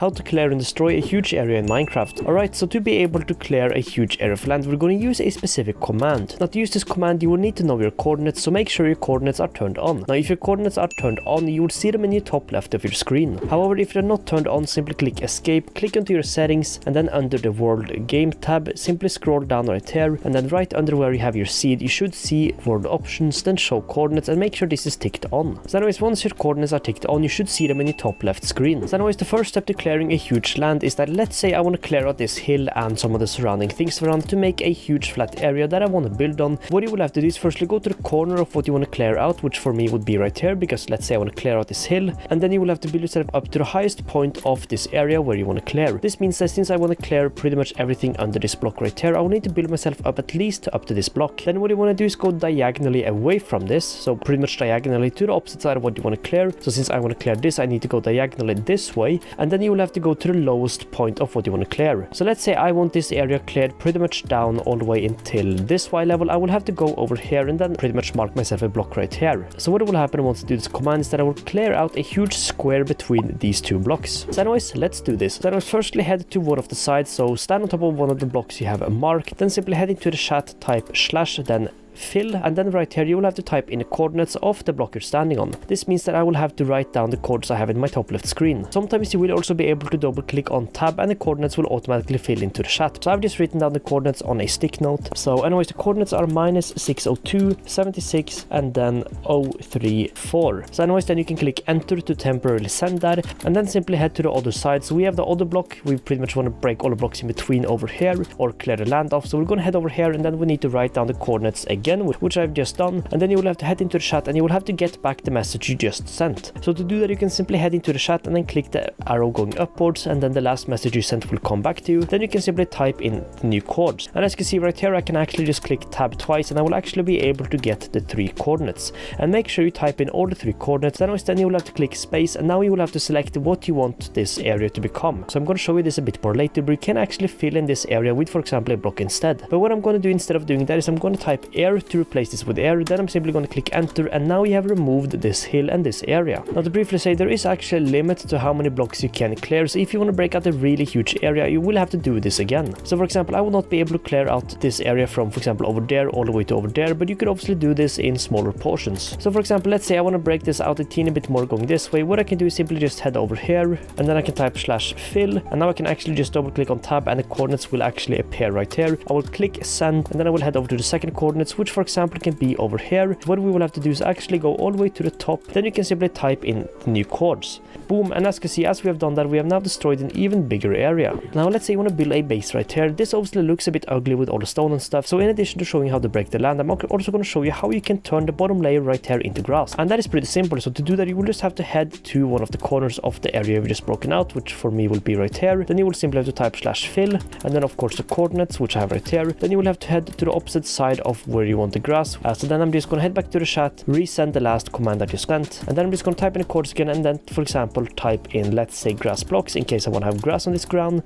How to clear and destroy a huge area in Minecraft. Alright, so to be able to clear a huge area of land, we're going to use a specific command. Now to use this command, you will need to know your coordinates, so make sure your coordinates are turned on. Now if your coordinates are turned on, you will see them in the top left of your screen. However, if they're not turned on, simply click escape, click onto your settings, and then under the world game tab, simply scroll down right here, and then right under where you have your seed, you should see world options, then show coordinates, and make sure this is ticked on. So anyways, once your coordinates are ticked on, you should see them in the top left screen. So anyways, the first step to clearing a huge land is that, let's say I want to clear out this hill and some of the surrounding things around to make a huge flat area that I want to build on. What you will have to do is firstly go to the corner of what you want to clear out, which for me would be right here, because let's say I want to clear out this hill, and then you will have to build yourself up to the highest point of this area where you want to clear. This means that since I want to clear pretty much everything under this block right here, I will need to build myself up at least up to this block. Then what you want to do is go diagonally away from this, so pretty much diagonally to the opposite side of what you want to clear. So since I want to clear this, I need to go diagonally this way, and then you will have to go to the lowest point of what you want to clear. So let's say I want this area cleared pretty much down all the way until this Y level. I will have to go over here and then pretty much mark myself a block right here. So what will happen once I do this command is that I will clear out a huge square between these two blocks. So anyways, let's do this. So I will firstly head to one of the sides, so stand on top of one of the blocks you have marked, then simply head into the chat, type slash, then fill, and then right here you will have to type in the coordinates of the block you're standing on. This means that I will have to write down the coordinates I have in my top left screen. Sometimes you will also be able to double click on tab and the coordinates will automatically fill into the chat. So I've just written down the coordinates on a stick note. So anyways, the coordinates are -602, 76, and then 034. So anyways, then you can click enter to temporarily send that, and then simply head to the other side. So we have the other block. We pretty much want to break all the blocks in between over here or clear the land off. So we're going to head over here, and then we need to write down the coordinates again, which I've just done, and then you will have to head into the chat and you will have to get back the message you just sent. So to do that, you can simply head into the chat and then click the arrow going upwards, and then the last message you sent will come back to you. Then you can simply type in the new coords, and as you can see right here, I can actually just click tab twice and I will actually be able to get the 3 coordinates. And make sure you type in all the 3 coordinates. Then you will have to click space, and now you will have to select what you want this area to become. So I'm going to show you this a bit more later, but you can actually fill in this area with, for example, a block instead. But what I'm going to do instead of doing that is I'm going to type air to replace this with air. Then I'm simply going to click enter, and now you have removed this hill and this area. Now to briefly say, there is actually a limit to how many blocks you can clear, so if you want to break out a really huge area, you will have to do this again. So for example, I will not be able to clear out this area from, for example, over there all the way to over there, but you could obviously do this in smaller portions. So for example, let's say I want to break this out a teeny bit more going this way. What I can do is simply just head over here, and then I can type /fill, and now I can actually just double click on tab and the coordinates will actually appear right here. I will click send, and then I will head over to the second coordinates, which for example can be over here. What we will have to do is actually go all the way to the top, then you can simply type in the new chords. Boom, and as you can see, as we have done that, we have now destroyed an even bigger area. Now let's say you want to build a base right here. This obviously looks a bit ugly with all the stone and stuff, so in addition to showing how to break the land, I'm also going to show you how you can turn the bottom layer right here into grass, and that is pretty simple. So to do that, you will just have to head to one of the corners of the area we just broken out, which for me will be right here. Then you will simply have to type /fill, and then of course the coordinates, which I have right here. Then you will have to head to the opposite side of where you want the grass. So then I'm just going to head back to the chat, resend the last command that you sent, and then I'm just going to type in the coords again, and then for example type in, let's say, grass blocks in case I want to have grass on this ground.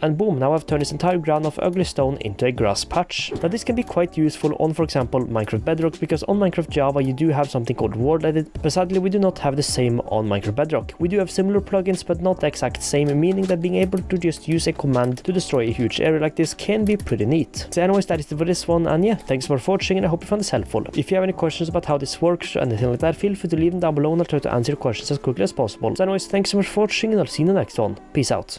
And boom, now I've turned this entire ground of ugly stone into a grass patch. Now this can be quite useful on, for example, Minecraft Bedrock, because on Minecraft Java you do have something called world edit, but sadly we do not have the same on Minecraft Bedrock. We do have similar plugins, but not the exact same, meaning that being able to just use a command to destroy a huge area like this can be pretty neat. So anyways, that is it for this one, and yeah, thanks for watching, and I hope you found this helpful. If you have any questions about how this works or anything like that, feel free to leave them down below and I'll try to answer your questions as quickly as possible. So anyways, thanks so much for watching, and I'll see you in the next one. Peace out.